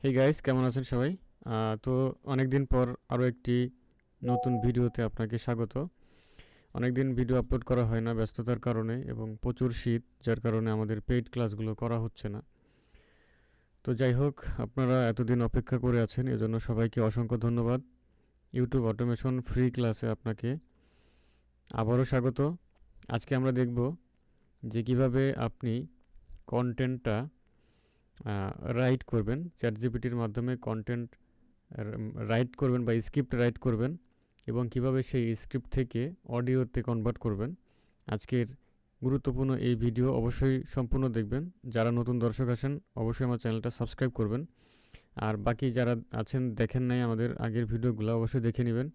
Hey guys, কেমন আছেন সবাই? তো অনেকদিন পর আরও একটি নতুন ভিডিওতে আপনাকে স্বাগত। অনেকদিন ভিডিও আপলোড করা হয় না ব্যস্ততার কারণে এবং প্রচুর শীত, যার কারণে আমাদের পেইড ক্লাসগুলো করা হচ্ছে না। তো যাই হোক, আপনারা এতদিন অপেক্ষা করে আছেন, এজন্য সবাইকে অসংখ্য ধন্যবাদ। ইউটিউব অটোমেশন ফ্রি ক্লাসে আপনাকে আবারও স্বাগত। আজকে আমরা দেখব যে কিভাবে আপনি কন্টেন্টটা রাইট করবেন, চ্যাটজিপিটির মাধ্যমে কন্টেন্ট রাইট করবেন বা স্ক্রিপ্ট রাইট করবেন এবং কিভাবে সেই স্ক্রিপ্ট থেকে অডিওতে কনভার্ট করবেন। আজকের গুরুত্বপূর্ণ এই ভিডিও অবশ্যই সম্পূর্ণ দেখবেন। যারা নতুন দর্শক আসেন অবশ্যই আমার চ্যানেলটা সাবস্ক্রাইব করবেন, আর বাকি যারা আছেন দেখেন নাই আমাদের আগের ভিডিওগুলো অবশ্যই দেখে নেবেন,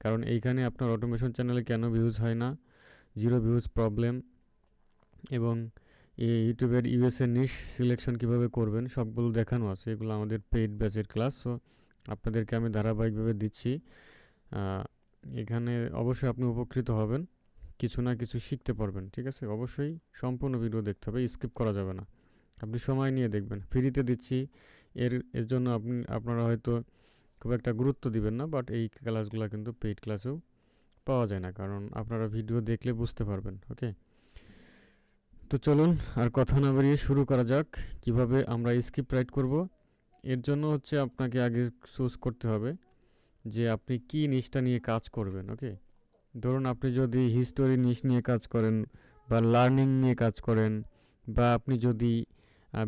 কারণ এইখানে আপনার অটোমেশন চ্যানেলে কেন ভিউজ হয় না, জিরো ভিউজ প্রবলেম এবং এই ইউটিউবের ইউএসএ নিশ সিলেকশন কিভাবে করবেন সবগুলো দেখানো আছে। এগুলো আমাদের পেইড ব্যাচের ক্লাস, সো আপনাদেরকে আমি ধারাবাহিকভাবে দিচ্ছি। এখানে অবশ্যই আপনি উপকৃত হবেন, কিছু না কিছু শিখতে পারবেন। ঠিক আছে, অবশ্যই সম্পূর্ণ ভিডিও দেখতে হবে, স্কিপ করা যাবে না। আপনি সময় নিয়ে দেখবেন, ফ্রিতে দিচ্ছি। এর জন্য আপনারা হয়তো খুব একটা গুরুত্ব দিবেন না, বাট এই ক্লাসগুলো কিন্তু পেইড ক্লাসেও পাওয়া যায় না, কারণ আপনারা ভিডিও দেখলে বুঝতে পারবেন। ওকে, তো চলুন আর কথা না বাড়িয়ে শুরু করা যাক। কিভাবে আমরা স্ক্রিপ্ট রাইট করব, এর জন্য হচ্ছে আপনাকে আগে চুজ করতে হবে যে আপনি কি নিশটা নিয়ে কাজ করবেন। ওকে, ধরুন আপনি যদি হিস্টোরি নিশ নিয়ে কাজ করেন বা লার্নিং নিয়ে কাজ করেন, বা আপনি যদি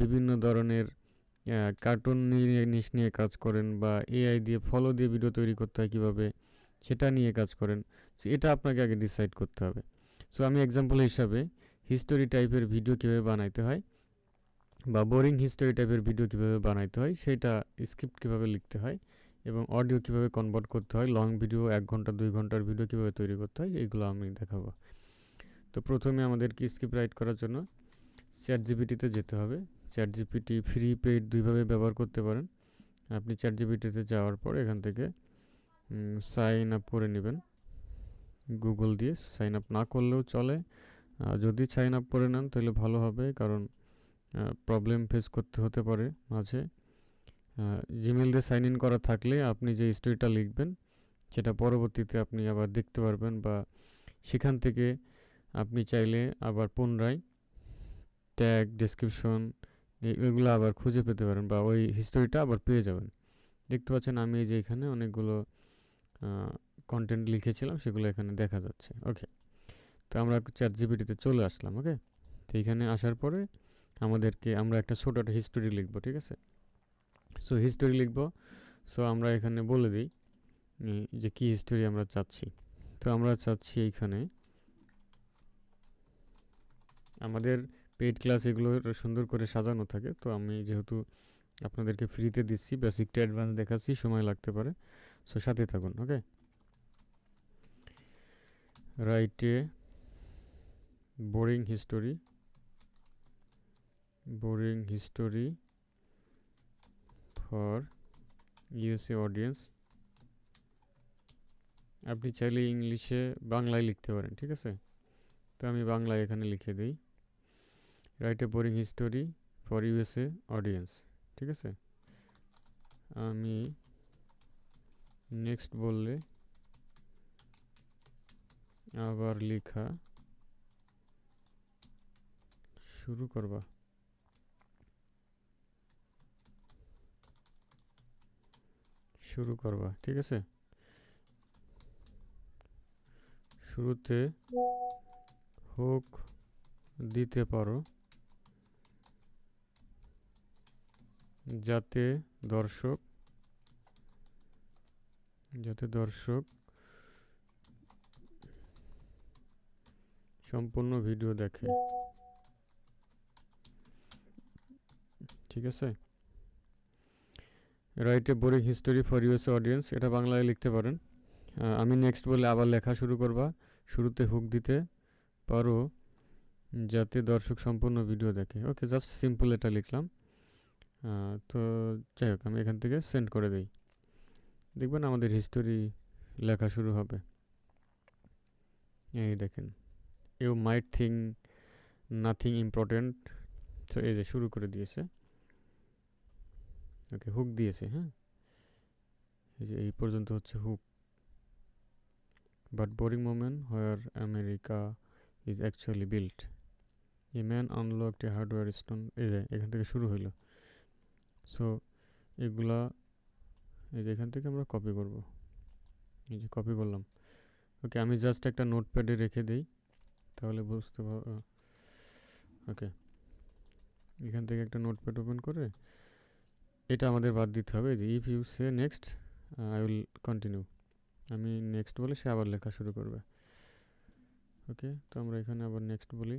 বিভিন্ন ধরনের কার্টুন নিশ নিয়ে কাজ করেন, বা এআই দিয়ে ফলো দিয়ে ভিডিও তৈরি করতে হয় কীভাবে সেটা নিয়ে কাজ করেন, সো এটা আপনাকে আগে ডিসাইড করতে হবে। সো আমি এক্সাম্পল হিসাবে হিস্টোরি টাইপের ভিডিও কীভাবে বানাইতে হয় বা বোরিং হিস্টোরি টাইপের ভিডিও কীভাবে বানাইতে হয়, সেটা স্ক্রিপ্ট কীভাবে লিখতে হয় এবং অডিও কীভাবে কনভার্ট করতে হয়, লং ভিডিও 1 ঘন্টা 2 ঘন্টার ভিডিও কীভাবে তৈরি করতে হয়, এইগুলো আমি দেখাবো। তো প্রথমে আমাদেরকে স্ক্রিপ্ট রাইট করার জন্য চ্যাট জিপিটিতে যেতে হবে। চ্যাট জিপিটি ফ্রি পেইড দুইভাবে ব্যবহার করতে পারেন। আপনি চ্যাট জিপিটিতে যাওয়ার পর এখান থেকে সাইন আপ করে নেবেন গুগল দিয়ে। সাইন আপ না করলেও চলে, যদি সাইন আপ করে নেন তাহলে ভালো হবে, কারণ প্রবলেম ফেস করতে হতে পারে মাঝে। জিমেল দিয়ে সাইন ইন করা থাকলে আপনি যে স্টোরিটা লিখবেন সেটা পরবর্তীতে আপনি আবার দেখতে পারবেন, বা সেখান থেকে আপনি চাইলে আবার পুনরায় ট্যাগ ডেসক্রিপশন এগুলো আবার খুঁজে পেতে পারেন, বা ওই হিস্টোরিটা আবার পেয়ে যাবেন। দেখতে পাচ্ছেন আমি এই যে এখানে অনেকগুলো কন্টেন্ট লিখেছিলাম, সেগুলো এখানে দেখা যাচ্ছে। ওকে, তো আমরা চ্যাট জিপিটিতে চলে আসলাম। ওকে, তো এখানে আসার পরে আমরা একটা ছোট একটা হিস্টোরি লিখবো। ঠিক আছে, সো হিস্টোরি লিখবো। সো আমরা এখানে বলে দিই যে কি হিস্টোরি আমরা চাচ্ছি। তো আমরা চাচ্ছি এইখানে আমাদের পেইড ক্লাস এগুলো সুন্দর করে সাজানো থাকে, তো আমি যেহেতু আপনাদেরকে ফ্রিতে দিচ্ছি, বেসিক টু অ্যাডভান্স দেখাচ্ছি, সময় লাগতে পারে, সো সাথে থাকুন। ওকে, রাইটে boring history for USA audience. আপনি চাইলে ইংলিশে বাংলায় লিখতে পারেন। ঠিক আছে, তো আমি বাংলায় এখানে লিখে দিই, write a boring history for USA audience. ঠিক আছে, আমি নেক্সট বললে আবার লেখা শুরু করবা। ঠিক আছে, শুরুতে হুক দিতে পারো যাতে দর্শক সম্পূর্ণ ভিডিও দেখে। ঠিক আছে, write a boring history for USA audience, এটা বাংলায় লিখতে পারেন। আমি নেক্সট বলে আবার লেখা শুরু করবা, শুরুতে হুক দিতে পারো যাতে দর্শক সম্পূর্ণ ভিডিও দেখে। ওকে, জাস্ট সিম্পল এটা লিখলাম। তো যাই হোক, আমি এখান থেকে সেন্ড করে দিই, দেখবেন আমাদের হিস্টোরি লেখা শুরু হবে। এই দেখেন, you might think nothing important, তো এই যে শুরু করে দিয়েছে। ওকে, হুক দিয়েছে। হ্যাঁ, এই যে এই পর্যন্ত হচ্ছে hook. But boring moment where America is actually built, a man unlocked A hardware stone. এই যে এখান থেকে শুরু হইলো। সো এগুলা এই যে এখান থেকে আমরা কপি করব। এই যে কপি করলাম। ওকে, আমি জাস্ট একটা নোটপ্যাডে রেখে দিই, তাহলে বুঝতে পার। ওকে, এখান থেকে একটা নোটপ্যাড ওপেন করে এটা আমাদের বাদ দিতে হবে। যে if you say next I will continue, আমি নেক্সট বলে সে আবার লেখা শুরু করবে। ওকে, তো আমরা এখানে আবার নেক্সট বলি।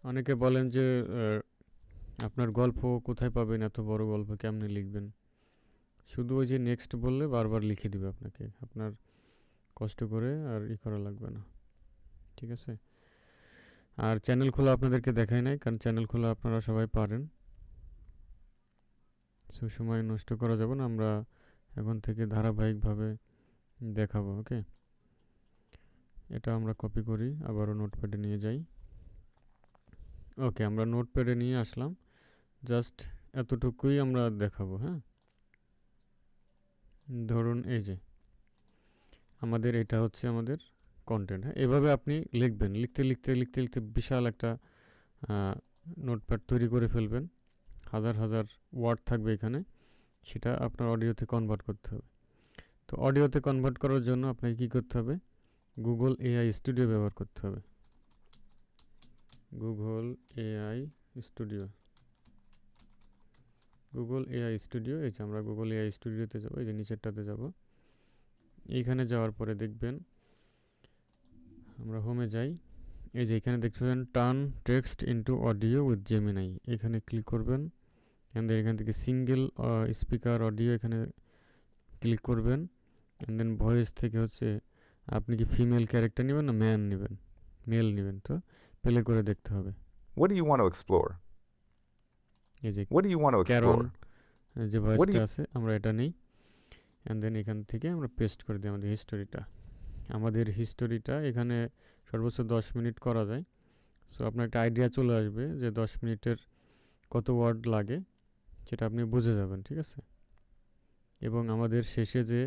অনেকে বলেন যে আপনার গল্প কোথায় পাবেন, এত বড় গল্প কেমনে লিখবেন? শুধু ওই যে নেক্সট বললে বারবার লিখে দিবে আপনাকে, আপনার কষ্ট করে আর করা লাগবে না। ঠিক আছে, আর চ্যানেল খোলা আপনাদেরকে দেখাই নাই, কারণ চ্যানেল খোলা আপনারা সবাই পারেন। সো সময় নষ্ট করা যাবে না, আমরা এখন থেকে ধারাবাহিকভাবে দেখাবো। ওকে, এটা আমরা কপি করি, আবারও নোটপ্যাডে নিয়ে যাই। ওকে, আমরা নোটপ্যাডে নিয়ে আসলাম, জাস্ট এতটুকুই আমরা দেখাবো। হ্যাঁ, ধরুন এই যে আমাদের এটা হচ্ছে আমাদের কন্টেন্ট। হ্যাঁ, এভাবে আপনি লিখবেন, লিখতে লিখতে লিখতে লিখতে বিশাল একটা নোটপ্যাড তৈরি করে ফেলবেন। হাজার হাজার ওয়ার্ড থাকবে এখানে, সেটা আপনার অডিওতে কনভার্ট করতে হবে। তো অডিওতে কনভার্ট করার জন্য আপনাকে কী করতে হবে? গুগল এআই স্টুডিও ব্যবহার করতে হবে। Google AI studio, Google AI studio. এই যে আমরা গুগল এআই স্টুডিওতে যাবো, এই যে নিচেরটাতে যাব। এইখানে যাওয়ার পরে দেখবেন, আমরা হোমে যাই, এই যে এখানে দেখতে পাবেন turn text into audio with Gemini, এখানে ক্লিক করবেন। অ্যান্ড দেন এখান থেকে সিঙ্গেল স্পিকার অডিও এখানে ক্লিক করবেন। অ্যান্ড দেন ভয়েস থেকে হচ্ছে আপনি কি ফিমেল ক্যারেক্টার নেবেন না ম্যান নেবেন, মেল নেবেন, তো প্লে করে দেখতে হবে। What do you want to explore? এই যে What do you want to Charon explore? যে ভয়েসটা আছে আমরা এটা নিই। অ্যান্ড দেন এখান থেকে আমরা পেস্ট করে দিই আমাদের হিস্টোরিটা। আমাদের হিস্টোরিটা এখানে সর্বোচ্চ 10 মিনিট করা যায়। সো আপনার একটা আইডিয়া চলে আসবে যে 10 মিনিটের কত ওয়ার্ড লাগে, সেটা আপনি বুঝে যাবেন। ঠিক আছে, এবং আমাদের শেষে যে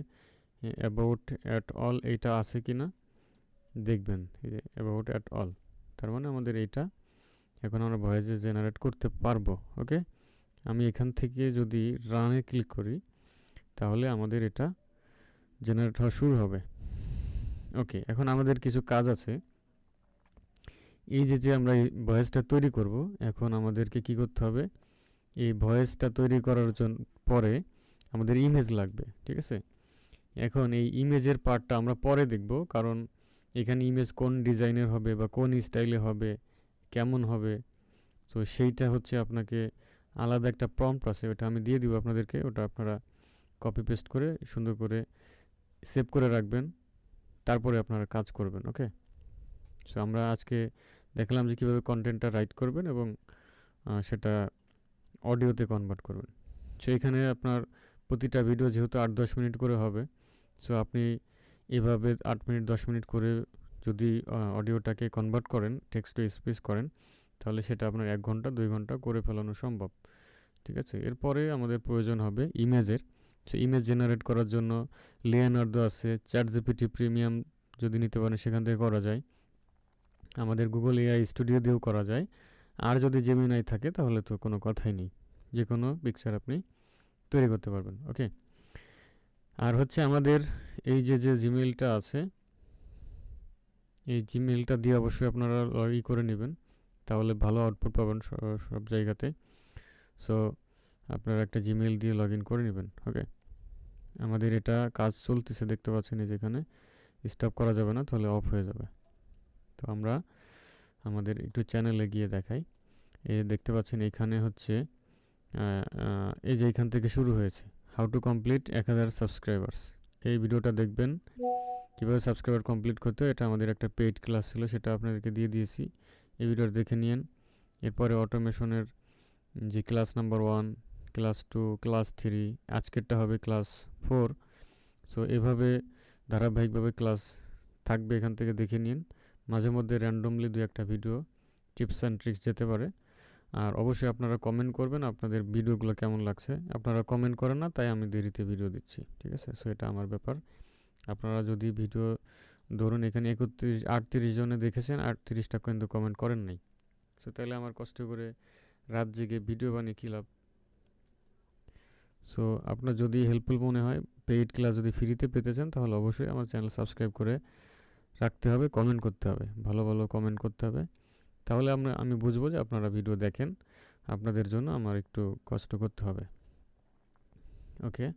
অ্যাবাউট অ্যাট অল এইটা আছে কি না দেখবেন। এই যে অ্যাবাউট অ্যাট অল, তার মানে আমাদের এইটা এখন আমরা ভয়েসে জেনারেট করতে পারবো। ওকে, আমি এখান থেকে যদি রানে ক্লিক করি, তাহলে আমাদের এটা জেনারেট হওয়া শুরু হবে। ওকে, এখন আমাদের কিছু কাজ আছে। এই যে আমরা এই ভয়েসটা তৈরি করব, এখন আমাদেরকে কি করতে হবে? এই ভয়েসটা তৈরি করার জন্য পরে আমাদের ইমেজ লাগবে। ঠিক আছে, এখন এই ইমেজের পার্টটা আমরা পরে দেখব, কারণ এখানে ইমেজ কোন ডিজাইনের হবে বা কোন স্টাইলে হবে, কেমন হবে, তো সেইটা হচ্ছে আপনাকে আলাদা একটা প্রম্পট আছে, ওটা আমি দিয়ে দিব আপনাদেরকে, ওটা আপনারা কপি পেস্ট করে সুন্দর করে সেভ করে রাখবেন, তারপরে আপনারা কাজ করবেন। ওকে, সো আমরা আজকে দেখলাম যে কীভাবে কন্টেন্টটা রাইট করবেন এবং সেটা অডিওতে কনভার্ট করবেন। সো এখানে আপনার প্রতিটা ভিডিও যেহেতু 8-10 মিনিট করে হবে, সো আপনি এভাবে 8 মিনিট 10 মিনিট করে যদি অডিওটাকে কনভার্ট করেন, টেক্সট টু স্পিচ করেন, তাহলে সেটা আপনার 1 ঘন্টা 2 ঘন্টা করে ফেলানো সম্ভব। ঠিক আছে, এরপরে আমাদের প্রয়োজন হবে ইমেজের। সো ইমেজ জেনারেট করার জন্য লিওনার্দো আছে, চ্যাটজিপিটি প্রিমিয়াম যদি নিতে পারেন সেখান থেকে করা যায়, আমাদের গুগল এআই স্টুডিও দিয়েও করা যায়, আর যদি জেমিনাই থাকে তাহলে তো কোনো কথাই নেই, যে কোনো পিকচার আপনি তৈরি করতে পারবেন। ওকে, আর হচ্ছে আমাদের এই যে জিমেইলটা আছে, এই জিমেইলটা দিয়ে অবশ্যই আপনারা করে নেবেন, তাহলে ভালো আউটপুট পাবেন সব জায়গাতে। সো আপনারা একটা জিমেইল দিয়ে লগ ইন করে নেবেন। ওকে, আমাদের এটা কাজ চলতেছে দেখতে পাচ্ছেন, এই যেখানে স্টপ করা যাবে না, তাহলে অফ হয়ে যাবে। তো আমরা আমাদের একটু চ্যানেলে গিয়ে দেখাই। এই দেখতে পাচ্ছেন এখানে হচ্ছে এই যে এখান থেকে শুরু হয়েছে, হাউ টু কমপ্লিট 1000 সাবস্ক্রাইবার্স। এই ভিডিওটা দেখবেন কীভাবে সাবস্ক্রাইবার কমপ্লিট করতে হয়, এটা আমাদের একটা পেইড ক্লাস ছিল, সেটা আপনাদেরকে দিয়ে দিয়েছি, এই ভিডিওটা দেখে নিন। এরপরে অটোমেশনের যে ক্লাস নাম্বার 1, ক্লাস 2, ক্লাস 3, আজকেরটা হবে ক্লাস 4। সো এভাবে ধারাবাহিকভাবে ক্লাস থাকবে, এখান থেকে দেখে নিন। মাঝে মধ্যে র্যান্ডমলি 2-1টা ভিডিও টিপস অ্যান্ড ট্রিক্স যেতে পারে। আর অবশ্যই আপনারা কমেন্ট করবেন আপনাদের ভিডিওগুলো কেমন লাগছে। আপনারা কমেন্ট করেন না, তাই আমি দেরিতে ভিডিও দিচ্ছি, ঠিক আছে? সো এটা আমার ব্যাপার। আপনারা যদি ভিডিও ধরুন এখানে 38 জনে দেখেছেন, 38টা কিন্তু কমেন্ট করেন নাই। সো তাহলে আমার কষ্ট করে রাত জেগে ভিডিও বানিয়ে কী লাভ? সো আপনার যদি হেল্পফুল মনে হয়, পেইড ক্লাস যদি ফ্রিতে পেতে চান, তাহলে অবশ্যই আমার চ্যানেল সাবস্ক্রাইব করে রাখতে হবে, কমেন্ট করতে হবে, ভালো ভালো কমেন্ট করতে হবে। তাহলে আমি বুঝবো যে আপনারা ভিডিও দেখেন। আপনাদের জন্য আমার একটু কষ্ট করতে হবে। ওকে,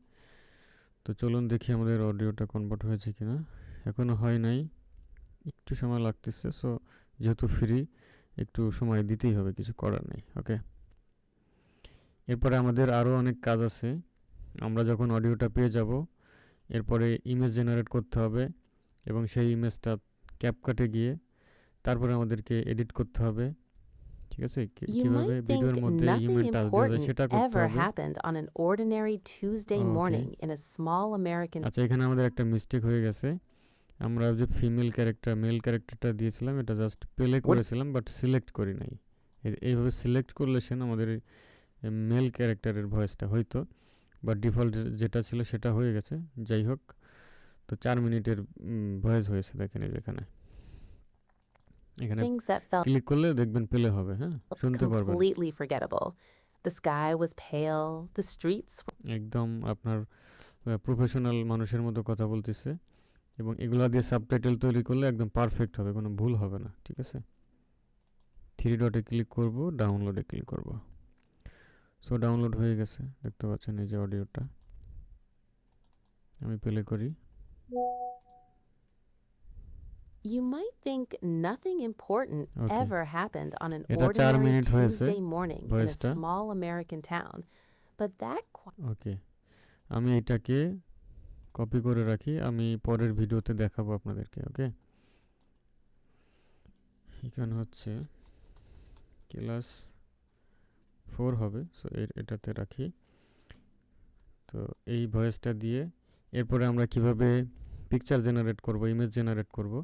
তো চলুন দেখি আমাদের অডিওটা কনভার্ট হয়েছে কিনা। এখনও হয় নাই, একটু সময় লাগতেছে। সো যেহেতু ফ্রি, একটু সময় দিতেই হবে, কিছু করার নেই। ওকে, এরপরে আমাদের আরও অনেক কাজ আছে। আমরা যখন অডিওটা পেয়ে যাব, এরপরে ইমেজ জেনারেট করতে হবে এবং সেই ইমেজটা ক্যাপকাটে গিয়ে তারপরে আমাদেরকে এডিট করতে হবে, ঠিক আছে? You কিভাবে might ভিডিওর think মধ্যে হিউম্যান nothing টাচ দেওয়া যায় important সেটা করতে ever হবে। happened on an ordinary Tuesday okay, morning in a small American. আচ্ছা, এখানে আমাদের একটা মিস্টেক হয়ে গেছে। আমরা যে ফিমেল ক্যারেক্টার মেল ক্যারেক্টারটা দিয়েছিলাম, এটা জাস্ট প্লে করেছিলাম, বাট সিলেক্ট করি নাই। এইভাবে সিলেক্ট করলে সে আমাদের মেল ক্যারেক্টারের ভয়েসটা হয়তো, বা ডিফল্ট যেটা ছিল সেটা হয়ে গেছে। যাই হোক, তো 4 মিনিটের ভয়েস হয়েছে, দেখেন এই যেখানে। এখানে Things that felt ক্লিক করলে দেখবেন প্লে হবে, হ্যাঁ, শুনতে পারবেন। completely forgettable. The sky was pale, the streets একদম আপনার প্রফেশনাল মানুষের মতো কথা বলতেছে, এবং এগুলা দিয়ে সাবটাইটেল তৈরি করলে একদম পারফেক্ট হবে, কোনো ভুল হবে না, ঠিক আছে? 3 ডটে ক্লিক করব, ডাউনলোডে ক্লিক করব। সো ডাউনলোড হয়ে গেছে, দেখতে পাচ্ছেন এই যে অডিওটা। আমি প্লে করি। You might think nothing important okay, ever happened on an এটা 4 ordinary মিনিট হয়েছে Tuesday morning in a ভয়েসটা। small American town, but that ওকে, আমি এটাকে কপি করে রাখি, আমি পরের ভিডিওতে দেখাবো আপনাদেরকে। ওকে, এখানে হচ্ছে ক্লাস 4 হবে, সো এটাতে রাখি। তো এই ভয়েসটা দিয়ে এরপরে আমরা কিভাবে পিকচার জেনারেট করব, ইমেজ জেনারেট করব,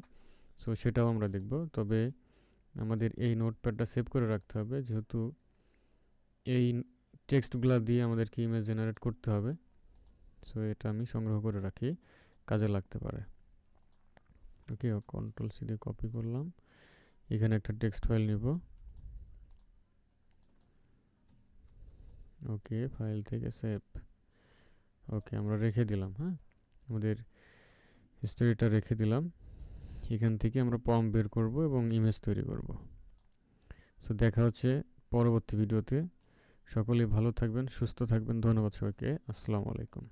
সো সেটাও আমরা দেখব। তবে আমাদের এই নোটপ্যাডটা সেভ করে রাখতে হবে, যেহেতু এই টেক্সটগুলো দিয়ে আমাদেরকে ইমেজ জেনারেট করতে হবে। সো এটা আমি সংগ্রহ করে রাখি, কাজে লাগতে পারে। ওকে, কন্ট্রোল সি দিয়ে কপি করলাম, এখানে একটা টেক্সট ফাইল নিব। ওকে, ফাইল থেকে সেভ। ওকে, আমরা রেখে দিলাম, হ্যাঁ, আমাদের হিস্টোরিটা রেখে দিলাম। এখান থেকে আমরা পম বের করব এবং ইমেজ তৈরি করব। সো দেখা হচ্ছে পরবর্তী ভিডিওতে। সকলেই ভালো থাকবেন, সুস্থ থাকবেন। ধন্যবাদ সবাইকে। আসসালামু আলাইকুম।